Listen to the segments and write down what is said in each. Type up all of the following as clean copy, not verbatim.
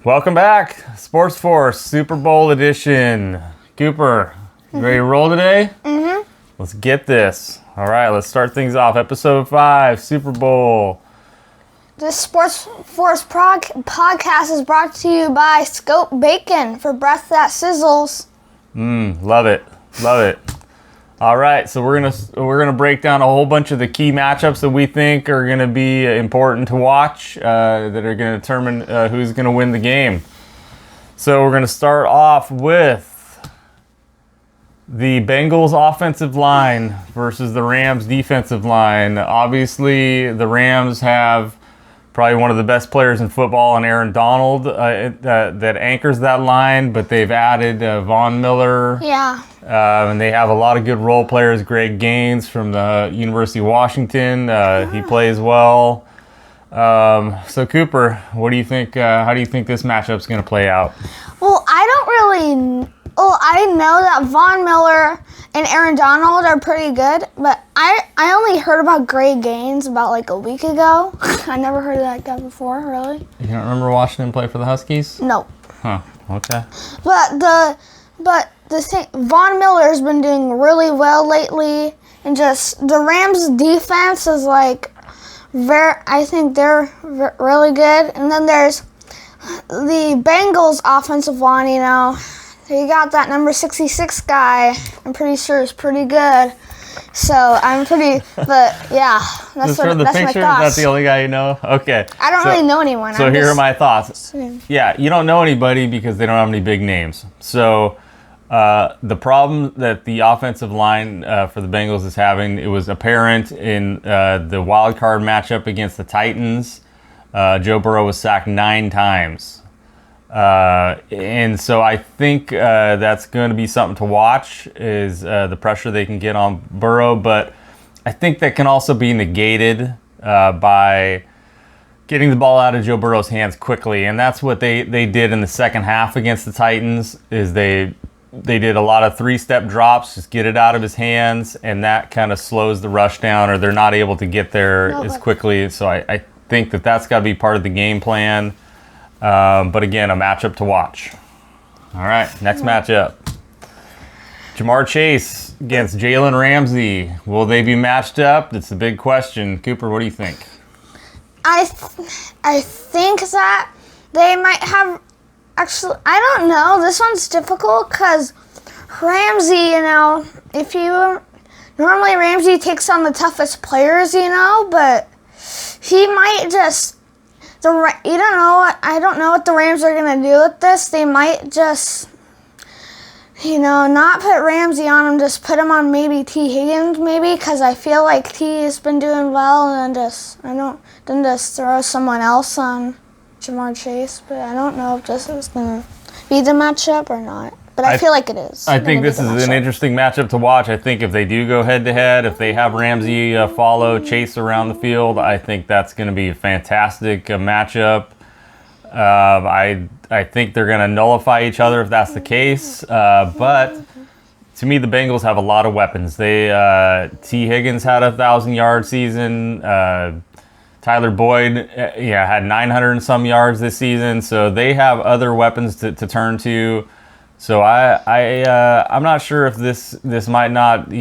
Welcome back, Sports Force Super Bowl edition. Cooper, you ready to roll today? Mm-hmm. Let's get this. All right, let's start things off. Episode 5, Super Bowl. This Sports Force podcast is brought to you by Scope Bacon for breath that sizzles. Love it. Love it. All right, so we're gonna break down a whole bunch of the key matchups that we think are gonna be important to watch, that are gonna determine who's gonna win the game. So we're gonna start off with the Bengals offensive line versus the Rams defensive line. Obviously, the Rams have probably one of the best players in football, and Aaron Donald, that anchors that line, but they've added Von Miller. Yeah. And they have a lot of good role players. Greg Gaines from the University of Washington. He plays well. So Cooper, what do you think? How do you think this matchup's going to play out? Well, I know that Von Miller and Aaron Donald are pretty good, but I only heard about Greg Gaines about like a week ago. I never heard of that guy before, really. You don't remember watching him play for the Huskies? No. Huh. Okay. But the thing, Von Miller's been doing really well lately, and just the Rams' defense is like I think they're really good. And then there's the Bengals' offensive line. You know, they got that number 66 guy. I'm pretty sure is pretty good. So but yeah, that's Just from the that's my picture, thoughts. that's the only guy you know? Okay. I don't really know anyone. So here are my thoughts. Yeah. Yeah, you don't know anybody because they don't have any big names. So the problem that the offensive line for the Bengals is having, it was apparent in the wild card matchup against the Titans. Joe Burrow was sacked 9 times. And so I think that's going to be something to watch, is the pressure they can get on Burrow. But I think that can also be negated by getting the ball out of Joe Burrow's hands quickly. And that's what they did in the second half against the Titans, is they did a lot of 3-step drops, just get it out of his hands, and that kind of slows the rush down, or they're not able to get there as quickly. So I think that's got to be part of the game plan. But again, a matchup to watch. All right, next matchup. Jamar Chase against Jalen Ramsey. Will they be matched up? That's the big question. Cooper, what do you think? I think that they might have. Actually, I don't know. This one's difficult because Ramsey, you know, normally Ramsey takes on the toughest players, you know, but he might just. I don't know what the Rams are gonna do with this. They might just, not put Ramsey on him. Just put him on maybe T. Higgins, maybe, because I feel like T has been doing well, and then just throw someone else on Jamar Chase. But I don't know if this is gonna be the matchup or not. But I feel like it is. I think this is an interesting matchup to watch. I think if they do go head-to-head, if they have Ramsey follow Chase around the field, I think that's going to be a fantastic matchup. I think they're going to nullify each other if that's the case. But to me, the Bengals have a lot of weapons. T. Higgins had a 1,000-yard season. Tyler Boyd, had 900 and some yards this season. So they have other weapons to turn to. So I'm not sure if this might not,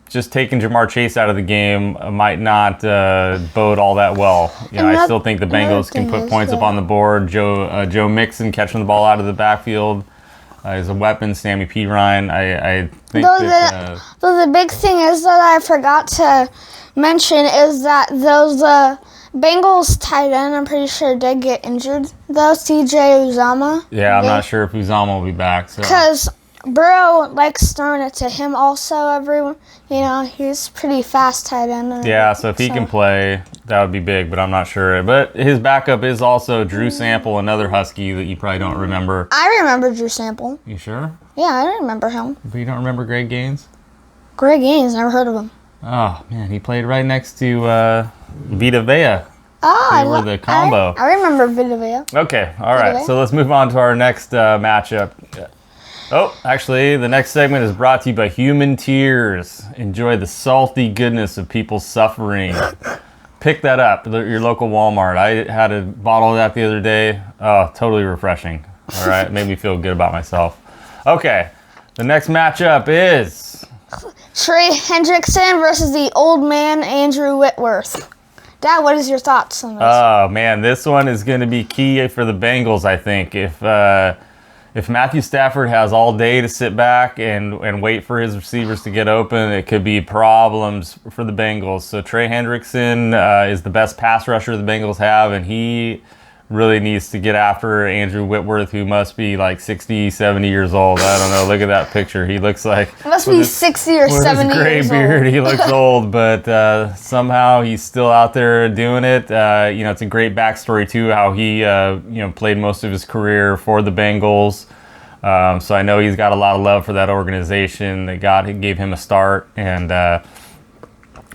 just taking Jamar Chase out of the game might not bode all that well. I still think the Bengals can put points up on the board. Joe Mixon catching the ball out of the backfield is a weapon. Sammy Pirine, I think Though the big thing is that I forgot to mention is that those Bengals tight end, I'm pretty sure, did get injured, though, CJ Uzomah. Yeah, I'm not sure if Uzomah will be back. Because Burrow likes throwing it to him also, everyone. He's pretty fast tight end. Yeah, so if he can play, that would be big, but I'm not sure. But his backup is also Drew Sample, another Husky that you probably don't remember. I remember Drew Sample. You sure? Yeah, I remember him. But you don't remember Greg Gaines? Greg Gaines, never heard of him. Oh, man, he played right next to Vita Vea. Oh, they were the combo. I remember Vita Vea. Okay, all right. So let's move on to our next matchup. Oh, actually, the next segment is brought to you by Human Tears. Enjoy the salty goodness of people's suffering. pick that up at your local Walmart. I had a bottle of that the other day. Oh, totally refreshing. All right, made me feel good about myself. Okay, the next matchup is Trey Hendrickson versus the old man Andrew Whitworth. Dad, what is your thoughts on this? Oh man, this one is going to be key for the Bengals. I think if Matthew Stafford has all day to sit back and wait for his receivers to get open, it could be problems for the Bengals. So Trey Hendrickson is the best pass rusher the Bengals have, and he really needs to get after Andrew Whitworth, who must be like 60, 70 years old. I don't know. Look at that picture. He looks like... It must be 60 or 70 gray years beard, old. he looks old, but somehow he's still out there doing it. It's a great backstory, too, how he played most of his career for the Bengals. So I know he's got a lot of love for that organization. Gave him a start, and...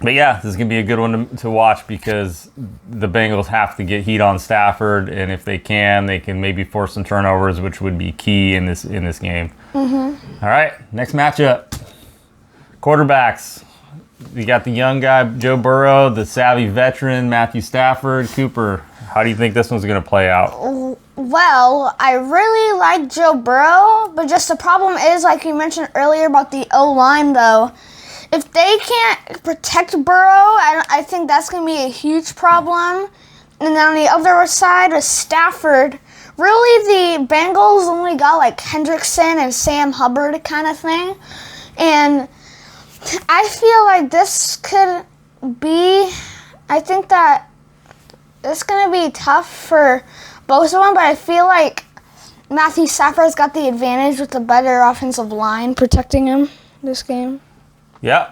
But yeah, this is going to be a good one to watch because the Bengals have to get heat on Stafford, and if they can maybe force some turnovers, which would be key in this game. Mm-hmm. All right, next matchup. Quarterbacks. You got the young guy, Joe Burrow, the savvy veteran, Matthew Stafford. Cooper, how do you think this one's going to play out? Well, I really like Joe Burrow, but just the problem is, like you mentioned earlier about the O-line, though. If they can't protect Burrow, I think that's going to be a huge problem. And then on the other side with Stafford, really the Bengals only got like Hendrickson and Sam Hubbard kind of thing. And I feel like this could be, I think that it's going to be tough for both of them, but I feel like Matthew Stafford's got the advantage with the better offensive line protecting him this game. Yeah,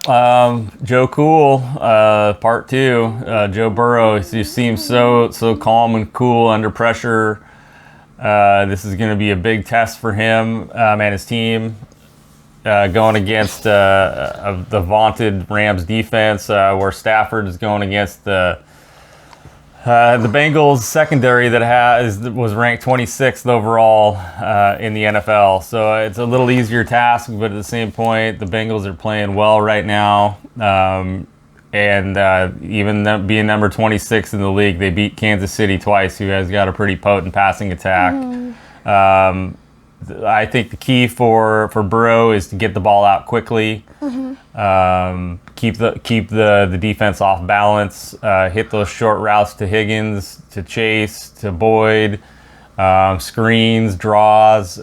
Joe Cool, part 2. Joe Burrow, he seems so calm and cool under pressure. This is going to be a big test for him and his team going against the vaunted Rams defense, where Stafford is going against the Bengals secondary that was ranked 26th overall in the NFL. So it's a little easier task, but at the same point, the Bengals are playing well right now. Even being number 26 in the league, they beat Kansas City twice, who has got a pretty potent passing attack. I think the key for Burrow is to get the ball out quickly. Keep the defense off balance, hit those short routes to Higgins, to Chase, to Boyd, screens, draws,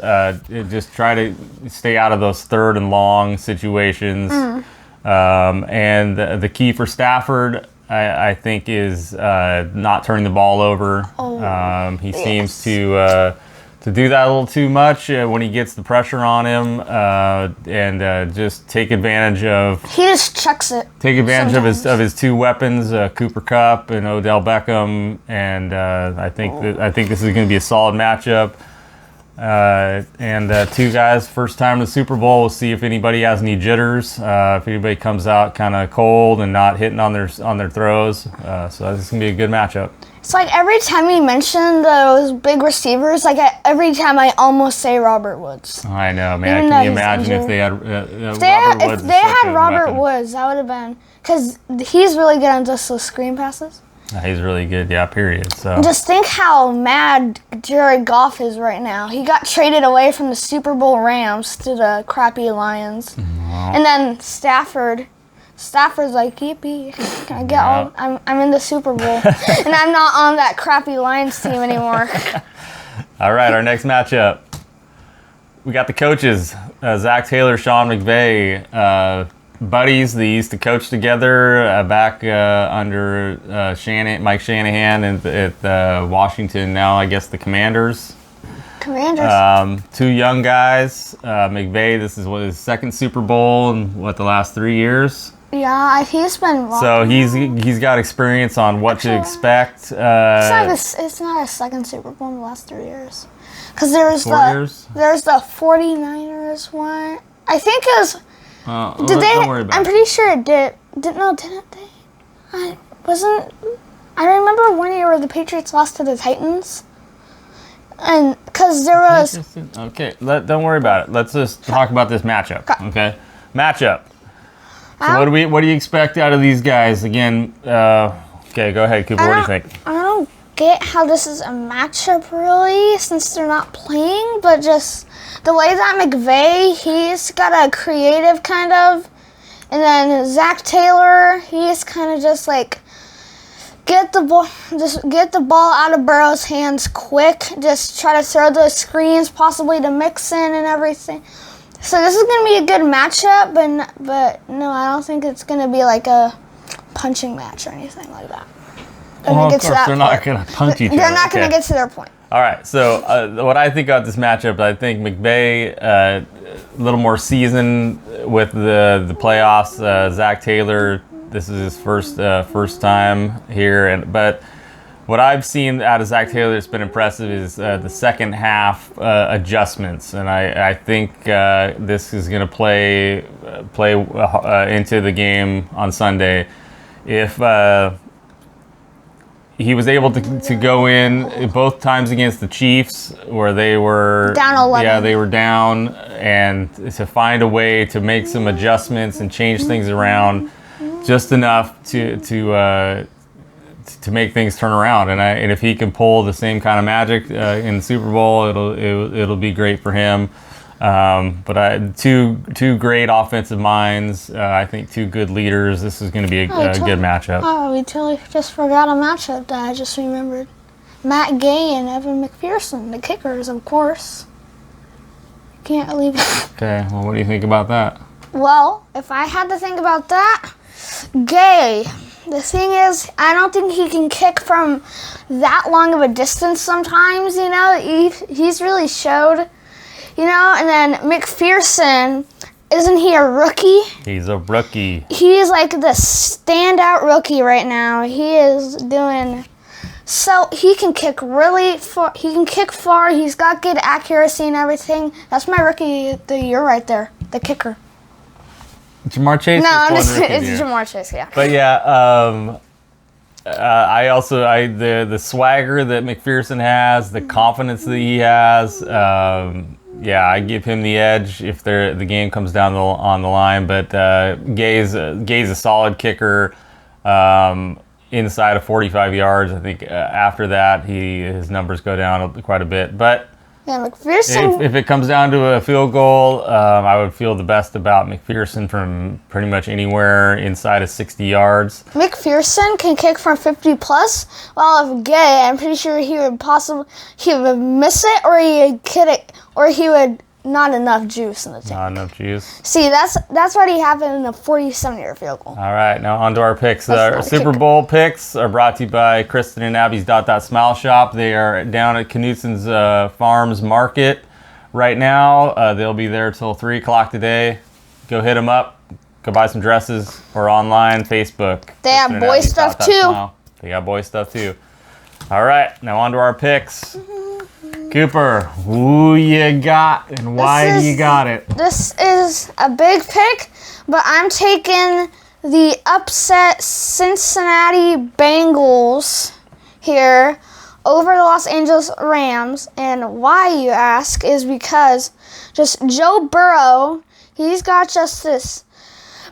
just try to stay out of those third and long situations. And the key for Stafford, I think, is not turning the ball over. He seems to do that a little too much when he gets the pressure on him, and just take advantage of. He just chucks it. Take advantage of his two weapons, Cooper Kupp and Odell Beckham, and I think this is going to be a solid matchup. Two guys, first time to the Super Bowl. We'll see if anybody has any jitters. If anybody comes out kind of cold and not hitting on their throws, so this is going to be a good matchup. It's like every time you mention those big receivers, every time I almost say Robert Woods. I know, man. Can you imagine if they had Robert Woods? If they had Robert Woods, that would have been, because he's really good on just those screen passes. He's really good, yeah, period. So just think how mad Jared Goff is right now. He got traded away from the Super Bowl Rams to the crappy Lions. And then Stafford's like, yippee, I'm in the Super Bowl. And I'm not on that crappy Lions team anymore. All right, our next matchup. We got the coaches, Zach Taylor, Sean McVay, buddies. They used to coach together back under Mike Shanahan at Washington. Now, I guess the Commanders. Two young guys. McVay, this is his second Super Bowl in the last 3 years. Yeah, he's been. So he's got experience on what to expect. It's not a second Super Bowl in the last 3 years, because there's the 49ers one. I think it was. Don't worry about it. I'm pretty sure it did. Didn't they? I remember one year where the Patriots lost to the Titans. And because there was. Okay, don't worry about it. Let's just talk about this matchup. Okay, matchup. So what do you expect out of these guys? Again, Okay, go ahead, Cooper. What do you think? I don't get how this is a matchup really, since they're not playing, but just the way that McVay, he's got a creative kind of, and then Zach Taylor, he's kind of just like get the ball out of Burrow's hands quick. Just try to throw those screens, possibly to Mixon and everything. So this is gonna be a good matchup, but no, I don't think it's gonna be like a punching match or anything like that. Well, of course, they're not going to punch each other. They're not going to get to their point. All right, so what I think about this matchup, I think McVay, a little more seasoned with the playoffs. Zach Taylor, this is his first time here, but what I've seen out of Zach Taylor that's been impressive is the second half adjustments, and I think this is going to play into the game on Sunday. If he was able to go in both times against the Chiefs where they were down 11. Yeah, they were down, and to find a way to make some adjustments and change things around just enough to make things turn around. And if he can pull the same kind of magic in the Super Bowl, it'll be great for him. But two great offensive minds. I think two good leaders. This is going to be a good matchup. Oh, we totally just forgot a matchup that I just remembered. Matt Gay and Evan McPherson, the kickers, of course. Can't leave it. Okay, well, what do you think about that? Well, if I had to think about that, Gay. The thing is, I don't think he can kick from that long of a distance sometimes, you know. He's really showed... You know, and then McPherson, isn't he a rookie? He's a rookie. He's like the standout rookie right now. He is doing so. He can kick really far. He can kick far. He's got good accuracy and everything. That's my rookie of the year right there, the kicker. Jamar Chase? No, it's Jamar Chase, yeah. But yeah, the swagger that McPherson has, the confidence that he has. Yeah, I give him the edge if the game comes down on the line. But Gay's a solid kicker inside of 45 yards. I think after that his numbers go down quite a bit. But yeah, McPherson. If it comes down to a field goal, I would feel the best about McPherson from pretty much anywhere inside of 60 yards. McPherson can kick from 50 plus, while if Gay, I'm pretty sure he would miss it, or he would hit it, or he would not enough juice in the tank. Not enough juice. See, that's what he happened in a 47-yard field goal. All right, now on to our picks. Our Super Bowl picks are brought to you by Kristen and Abby's Smile Shop. They are down at Knutson's Farms Market right now. They'll be there till 3 o'clock today. Go hit them up. Go buy some dresses or online, Facebook. They have boy stuff too. They got boy stuff too. All right, now on to our picks. Cooper, who you got and why do you got it? This is a big pick, but I'm taking the upset Cincinnati Bengals here over the Los Angeles Rams. And why, you ask, is because just Joe Burrow, he's got just this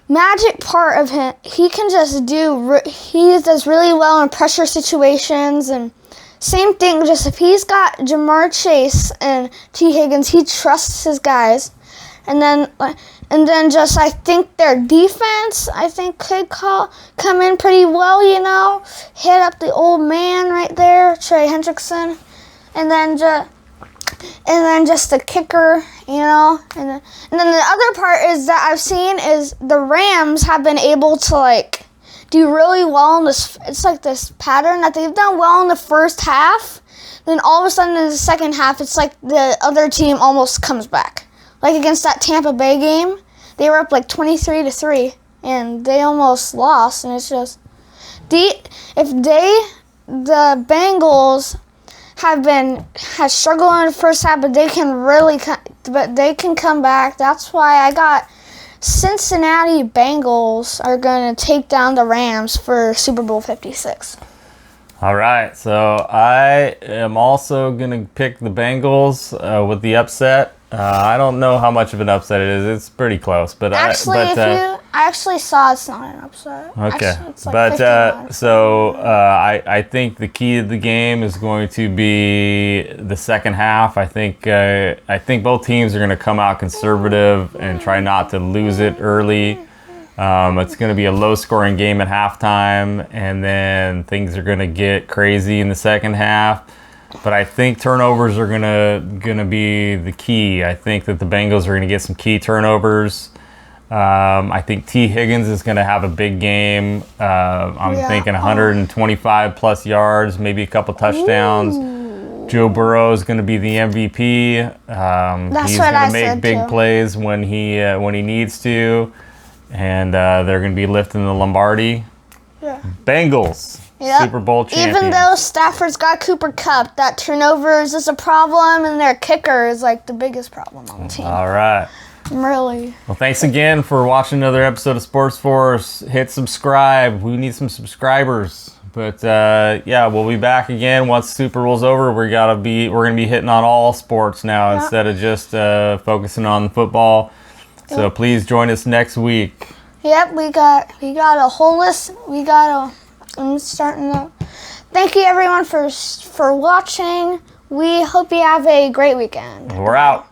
magic part of him. He can just he does really well in pressure situations, and same thing, just if he's got Jamar Chase and T. Higgins, he trusts his guys. And then just I think their defense, I think, could come in pretty well, you know. Hit up the old man right there, Trey Hendrickson. And then just the kicker, you know. And then the other part is that I've seen is the Rams have been able to, do really well in this. It's like this pattern that they've done well in the first half, then all of a sudden in the second half, it's like the other team almost comes back. Like against that Tampa Bay game, they were up 23-3, and they almost lost. And it's just the Bengals have struggled in the first half, but they can come back. That's why I got Cincinnati Bengals are going to take down the Rams for Super Bowl 56. All right, so I am also going to pick the Bengals with the upset. I don't know how much of an upset it is. It's pretty close, but actually, I actually saw it's not an upset. Okay, Actually, it's like but 59. I think the key of the game is going to be the second half. I think both teams are going to come out conservative and try not to lose it early. It's going to be a low-scoring game at halftime, and then things are going to get crazy in the second half. But I think turnovers are gonna be the key. I think that the Bengals are going to get some key turnovers. I think T. Higgins is going to have a big game. I'm thinking 125 plus yards, maybe a couple touchdowns. Ooh. Joe Burrow is going to be the MVP. He's going to make big plays when he needs to, and they're going to be lifting the Lombardi. Yeah. Bengals. Yep. Super Bowl champions. Even though Stafford's got Cooper Kupp, that turnovers is a problem, and their kicker is like the biggest problem on the team. All right. Really. Well, thanks again for watching another episode of Sports Force. Hit subscribe. We need some subscribers. But yeah, we'll be back again once Super Bowl's over. We're gonna be hitting on all sports now instead of just focusing on football. So please join us next week. Yep, we got a whole list. I'm starting to. Thank you everyone for watching. We hope you have a great weekend. We're out.